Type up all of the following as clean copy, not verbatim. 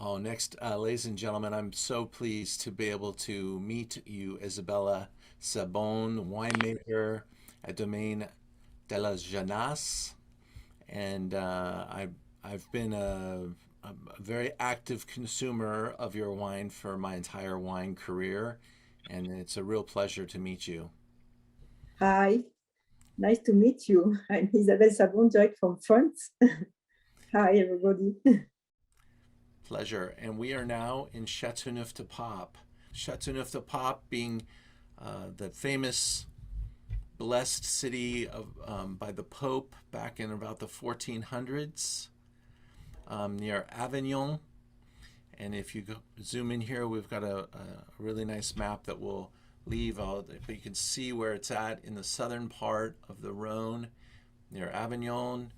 Oh, next, ladies and gentlemen, I'm so pleased to be able to meet you, Isabella Sabon, winemaker at Domaine de la Janasse. And I've been a very active consumer of your wine for my entire wine career, and it's a real pleasure to meet you. Hi, nice to meet you. I'm Isabel Sabon, direct from France. Hi, everybody. Pleasure. And we are now in Châteauneuf-du-Pape. Châteauneuf-du-Pape being the famous blessed city of by the Pope back in about the 1400s, near Avignon. And if you go, zoom in here, we've got a really nice map that we'll leave out, but you can see where it's at in the southern part of the Rhône, near Avignon.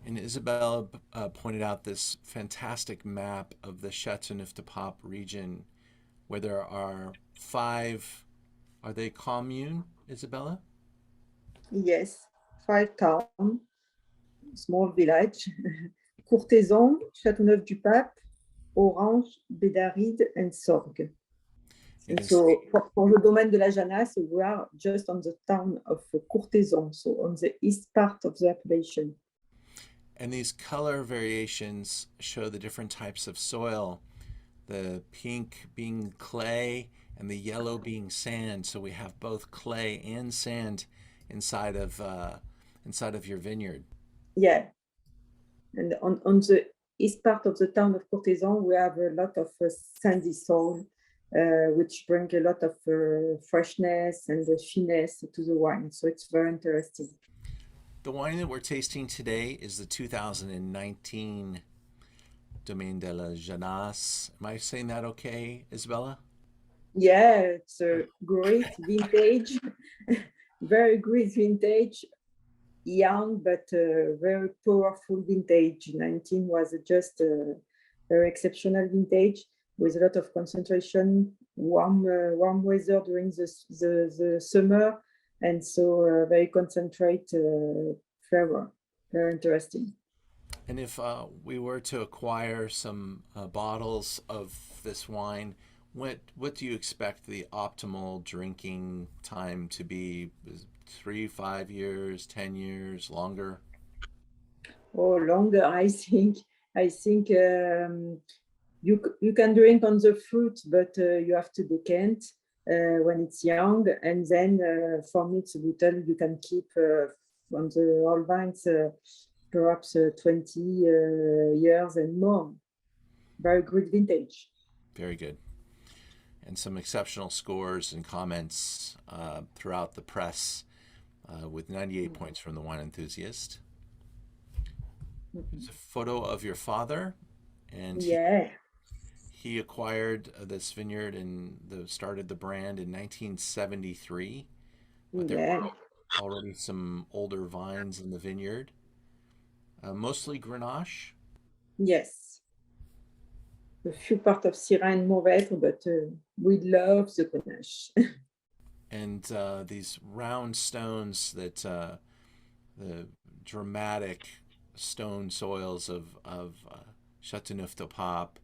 And Isabel pointed out this fantastic map of the Châteauneuf-du-Pape region, where there are five, are they commune, Isabella? Yes, five town, small village. Courthézon, Châteauneuf-du-Pape, Orange, Bédaride, and Sorgues. And And it's, so for the domain de la Janasse, we are just on the town of Courthézon, so on the east part of the appellation. and these color variations show the different types of soil, the pink being clay and the yellow being sand. So we have both clay and sand inside of your vineyard. Yeah, and on the east part of the town of Courthézon, we have a lot of sandy soil, which bring a lot of freshness and finesse to the wine. So it's very interesting. The wine that we're tasting today is the 2019 Domaine de la Janasse. Am I saying that okay, Isabella? Yeah, it's a great vintage, very great vintage, young but very powerful vintage. 19 was just a very exceptional vintage with a lot of concentration, warm weather during the summer, and so very concentrate flavor. Very interesting. And if we were to acquire some bottles of this wine, what do you expect the optimal drinking time to be? Is it 3, 5 years, 10 years, longer? Or longer, I think. I think you can drink on the fruit, but you have to decant when it's young, and then for me it's a bottle you can keep on the old vines perhaps 20 years and more. Very good vintage. Very good. And some exceptional scores and comments throughout the press with 98 points from the wine enthusiast. There's a photo of your father, and Yeah. he acquired this vineyard and started the brand in 1973. But there Yeah. were already some older vines in the vineyard, mostly Grenache. Yes. A few part of Syrah and Mourvèdre, but we love the Grenache. And these round stones that the dramatic stone soils of Châteauneuf-du-Pape,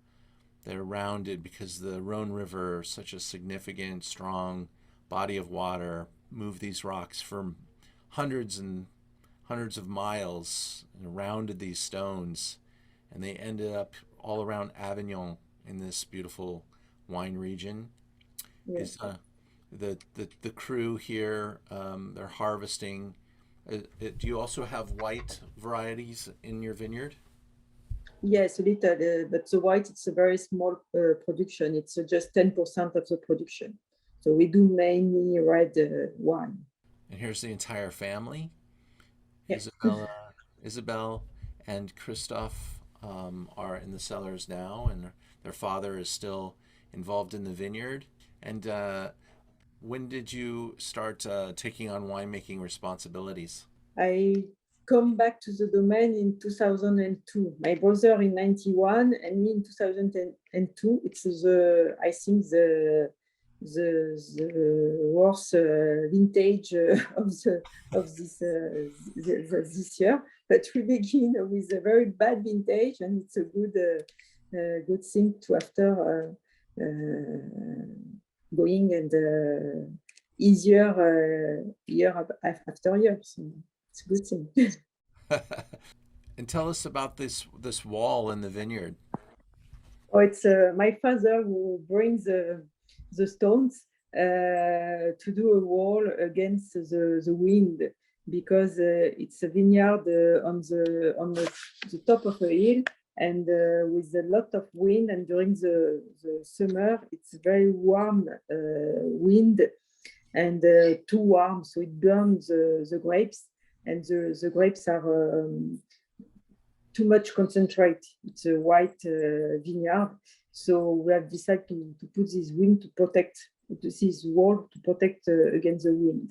they're rounded because the Rhône River, such a significant, strong body of water, moved these rocks for hundreds and hundreds of miles and rounded these stones, and they ended up all around Avignon in this beautiful wine region. Yeah. Is the crew here? They're harvesting. Do you also have white varieties in your vineyard? Yes, a little, but the white, it's a very small production. It's just 10% of the production. So we do mainly red wine. And here's the entire family: Yeah. Isabel, and Christophe are in the cellars now, and their father is still involved in the vineyard. And when did you start taking on winemaking responsibilities? I come back to the domain in 2002. My brother in 91 and me in 2002. It's I think the worst vintage of this year. But we begin with a very bad vintage, and it's a good good thing to after going and easier year after year. So it's a good thing. And tell us about this wall in the vineyard. Oh, it's my father who brings the stones to do a wall against the wind, because it's a vineyard on the top of a hill, and with a lot of wind, and during the summer it's very warm wind, and too warm, so it burns the grapes, and the grapes are too much concentrate. It's a white vineyard, so we have decided to put this wind to protect this wall to protect against the wind.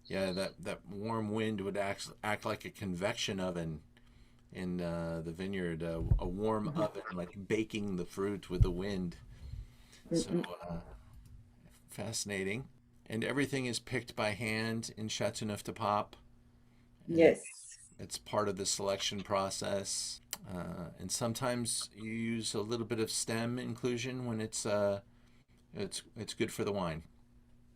Yeah, that warm wind would act like a convection oven in the vineyard, a warm oven, like baking the fruit with the wind. So fascinating. And everything is picked by hand in Châteauneuf-du-Pape. And Yes. it's part of the selection process. And sometimes you use a little bit of stem inclusion when it's good for the wine.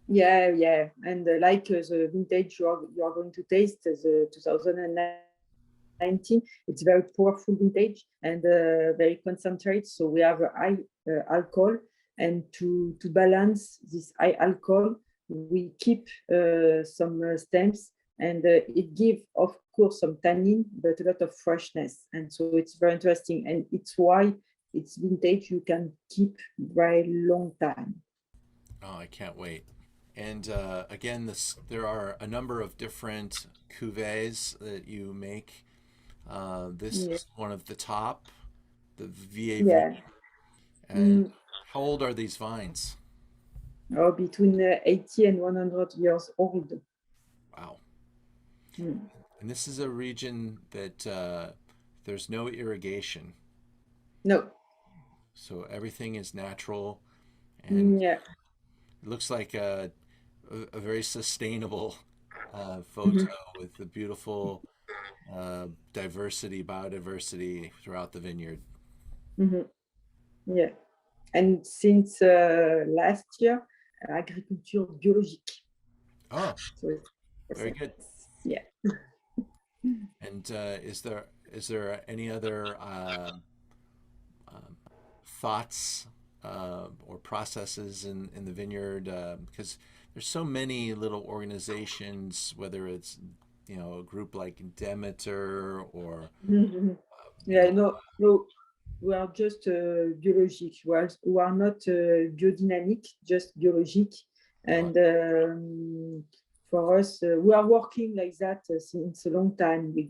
Yeah, and like the vintage you are going to taste, the 2019, it's very powerful vintage and very concentrated. So we have a high alcohol, and to balance this high alcohol, we keep some stems, and it gives, of course, some tannin, but a lot of freshness. And so it's very interesting, and it's why it's vintage you can keep very long time. Oh, I can't wait. And again, there are a number of different cuvées that you make. This Yeah. is one of the top, the Vieilles. Yeah. And how old are these vines? Or between 80 and 100 years old. Wow. Mm. And this is a region that there's no irrigation. No. So everything is natural, and Yeah. it looks like a very sustainable photo with the beautiful biodiversity throughout the vineyard. Mm-hmm. Yeah. And since last year, agriculture biologique. Oh, So very good. yeah. And is there any other thoughts or processes in the vineyard? Because there's so many little organizations, whether it's a group like Demeter or Mm-hmm. you Yeah, know no, we are just biologique. We are not biodynamic, just biologique. uh, And for us, we are working like that since a long time. We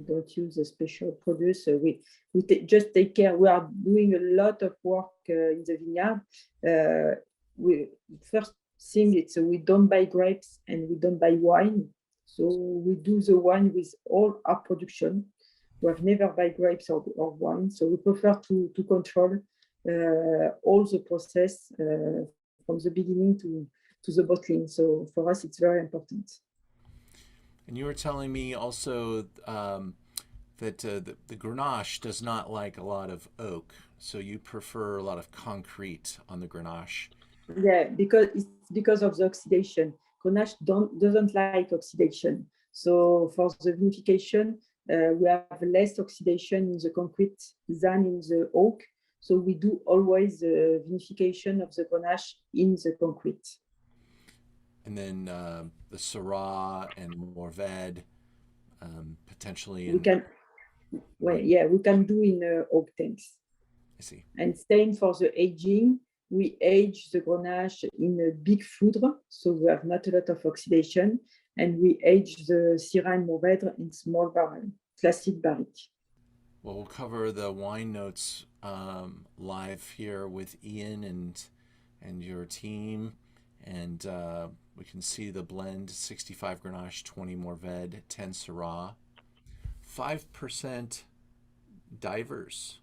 don't use a special produce. We just take care. We are doing a lot of work in the vineyard. We first thing it's we don't buy grapes and we don't buy wine. So we do the wine with all our production. We have never buy grapes or wine. So we prefer to control all the process from the beginning to the bottling. So for us, it's very important. and you were telling me also that the Grenache does not like a lot of oak, so you prefer a lot of concrete on the Grenache. Yeah, because it's because of the oxidation. Grenache doesn't like oxidation. So for the vinification, we have less oxidation in the concrete than in the oak. So we do always the vinification of the Grenache in the concrete. And then the Syrah and Mourvèdre, potentially We in can, well, what yeah, we can do in oak tanks. I see. And same for the aging. We age the Grenache in a big foudre, so we have not a lot of oxidation. And we age the Syrah and Mourvèdre in small barrel, classic barrique. Well, we'll cover the wine notes live here with Ian and your team, and we can see the blend: 65 Grenache, 20 Mourvèdre, 10 Syrah, 5% divers.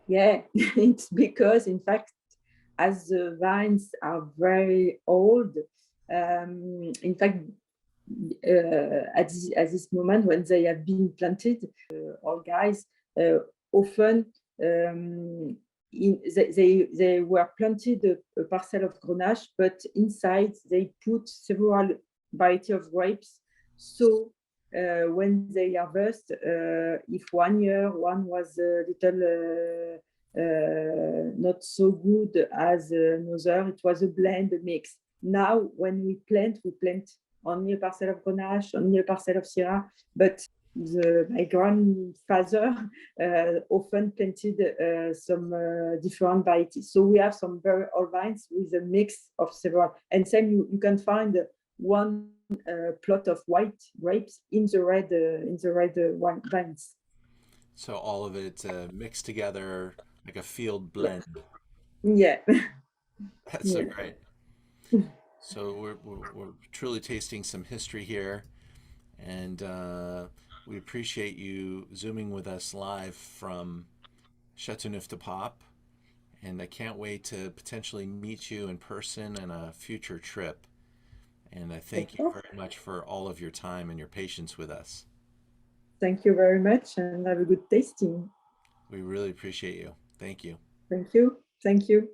Yeah, it's because, in fact, as the vines are very old, in fact, at this moment when they have been planted, all guys, often they were planted a parcel of Grenache, but inside they put several variety of grapes. So when they harvest, if 1 year one was a little not so good as another, it was a blend, a mix. Now, when we plant only a parcel of Grenache, only a parcel of Syrah, but my grandfather often planted some different varieties. So we have some very old vines with a mix of several. And then you can find one plot of white grapes in the red wine vines. So all of it mixed together like a field blend. Yeah. That's so Yeah. great. So we're truly tasting some history here, and we appreciate you zooming with us live from Châteauneuf-du-Pape. And I can't wait to potentially meet you in person in a future trip. And I thank you very much for all of your time and your patience with us. Thank you very much and have a good tasting. We really appreciate you. Thank you. Thank you. Thank you.